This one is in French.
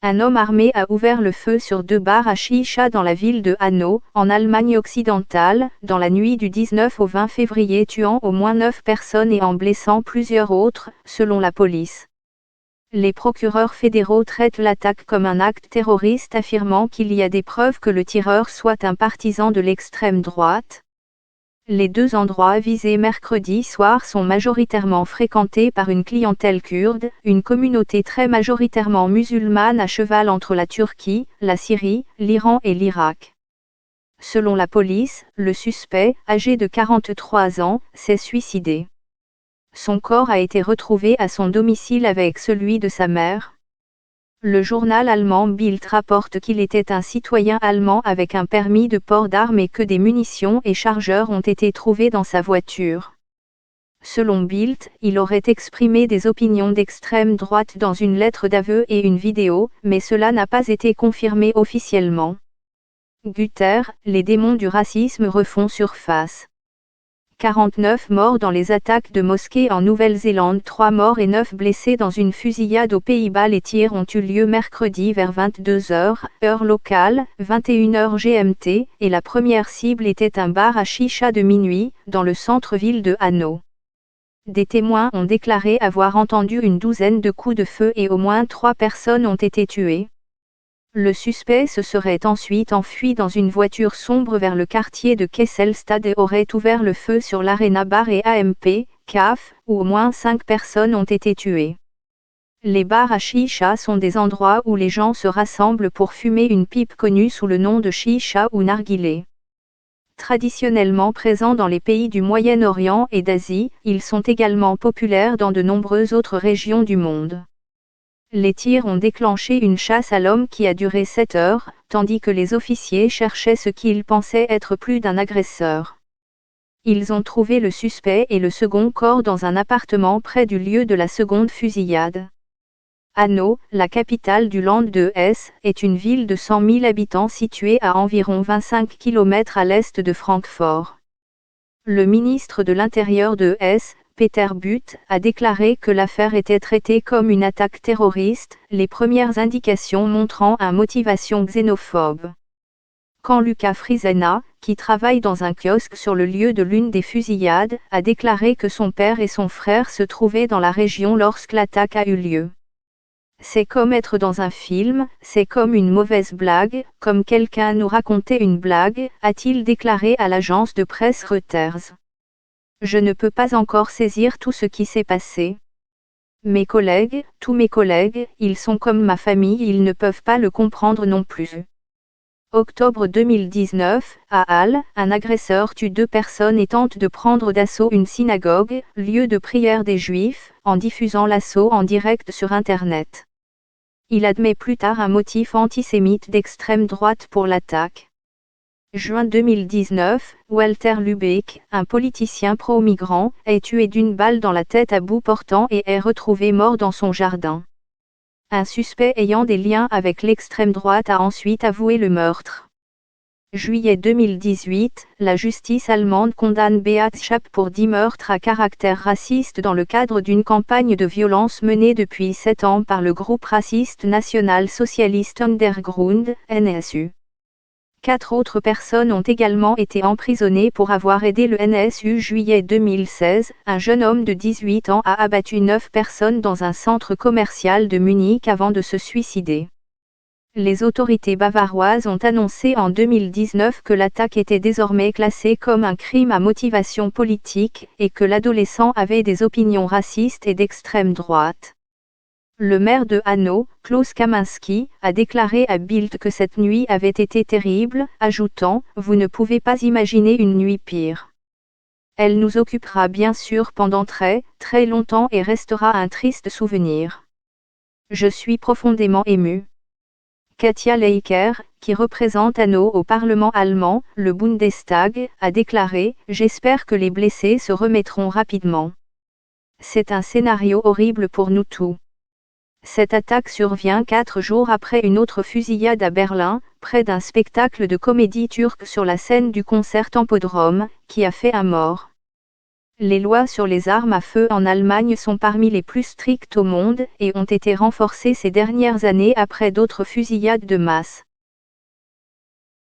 Un homme armé a ouvert le feu sur 2 bars à chicha dans la ville de Hanau, en Allemagne occidentale, dans la nuit du 19 au 20 février, tuant au moins 9 personnes et en blessant plusieurs autres, selon la police. Les procureurs fédéraux traitent l'attaque comme un acte terroriste, affirmant qu'il y a des preuves que le tireur soit un partisan de l'extrême droite. Les 2 endroits visés mercredi soir sont majoritairement fréquentés par une clientèle kurde, une communauté très majoritairement musulmane à cheval entre la Turquie, la Syrie, l'Iran et l'Irak. Selon la police, le suspect, âgé de 43 ans, s'est suicidé. Son corps a été retrouvé à son domicile avec celui de sa mère. Le journal allemand Bild rapporte qu'il était un citoyen allemand avec un permis de port d'armes et que des munitions et chargeurs ont été trouvés dans sa voiture. Selon Bild, il aurait exprimé des opinions d'extrême droite dans une lettre d'aveu et une vidéo, mais cela n'a pas été confirmé officiellement. Guter, les démons du racisme refont surface. 49 morts dans les attaques de mosquées en Nouvelle-Zélande, 3 morts et 9 blessés dans une fusillade aux Pays-Bas. Les tirs ont eu lieu mercredi vers 22 h, heure locale, 21 h GMT, et la première cible était un bar à chicha de minuit, dans le centre-ville de Hanau. Des témoins ont déclaré avoir entendu une douzaine de coups de feu et au moins 3 personnes ont été tuées. Le suspect se serait ensuite enfui dans une voiture sombre vers le quartier de Kesselstad et aurait ouvert le feu sur l'Arena Bar et AMP, CAF, où au moins 5 personnes ont été tuées. Les bars à chicha sont des endroits où les gens se rassemblent pour fumer une pipe connue sous le nom de chicha ou narguilé. Traditionnellement présents dans les pays du Moyen-Orient et d'Asie, ils sont également populaires dans de nombreuses autres régions du monde. Les tirs ont déclenché une chasse à l'homme qui a duré 7 heures, tandis que les officiers cherchaient ce qu'ils pensaient être plus d'un agresseur. Ils ont trouvé le suspect et le second corps dans un appartement près du lieu de la seconde fusillade. Hanau, la capitale du Land de Hesse, est une ville de 100 000 habitants située à environ 25 km à l'est de Francfort. Le ministre de l'Intérieur de Hesse, Peter Butt, a déclaré que l'affaire était traitée comme une attaque terroriste, les premières indications montrant une motivation xénophobe. Quand Luca Frisena, qui travaille dans un kiosque sur le lieu de l'une des fusillades, a déclaré que son père et son frère se trouvaient dans la région lorsque l'attaque a eu lieu. C'est comme être dans un film, c'est comme une mauvaise blague, comme quelqu'un nous racontait une blague, a-t-il déclaré à l'agence de presse Reuters. Je ne peux pas encore saisir tout ce qui s'est passé. Mes collègues, tous mes collègues, ils sont comme ma famille, ils ne peuvent pas le comprendre non plus. Octobre 2019, à Halle, un agresseur tue 2 personnes et tente de prendre d'assaut une synagogue, lieu de prière des Juifs, en diffusant l'assaut en direct sur Internet. Il admet plus tard un motif antisémite d'extrême droite pour l'attaque. Juin 2019, Walter Lübeck, un politicien pro-migrant, est tué d'une balle dans la tête à bout portant et est retrouvé mort dans son jardin. Un suspect ayant des liens avec l'extrême droite a ensuite avoué le meurtre. Juillet 2018, la justice allemande condamne Beat Schaap pour 10 meurtres à caractère raciste dans le cadre d'une campagne de violence menée depuis 7 ans par le groupe raciste national-socialiste Undergrund, NSU. 4 autres personnes ont également été emprisonnées pour avoir aidé le NSU. Juillet 2016, un jeune homme de 18 ans a abattu 9 personnes dans un centre commercial de Munich avant de se suicider. Les autorités bavaroises ont annoncé en 2019 que l'attaque était désormais classée comme un crime à motivation politique et que l'adolescent avait des opinions racistes et d'extrême droite. Le maire de Hanau, Klaus Kaminski, a déclaré à Bild que cette nuit avait été terrible, ajoutant « Vous ne pouvez pas imaginer une nuit pire. Elle nous occupera bien sûr pendant très, très longtemps et restera un triste souvenir. Je suis profondément ému. » Katja Leiker, qui représente Hanau au Parlement allemand, le Bundestag, a déclaré « J'espère que les blessés se remettront rapidement. C'est un scénario horrible pour nous tous. » Cette attaque survient 4 jours après une autre fusillade à Berlin, près d'un spectacle de comédie turque sur la scène du concert Tempodrome, qui a fait un mort. Les lois sur les armes à feu en Allemagne sont parmi les plus strictes au monde et ont été renforcées ces dernières années après d'autres fusillades de masse.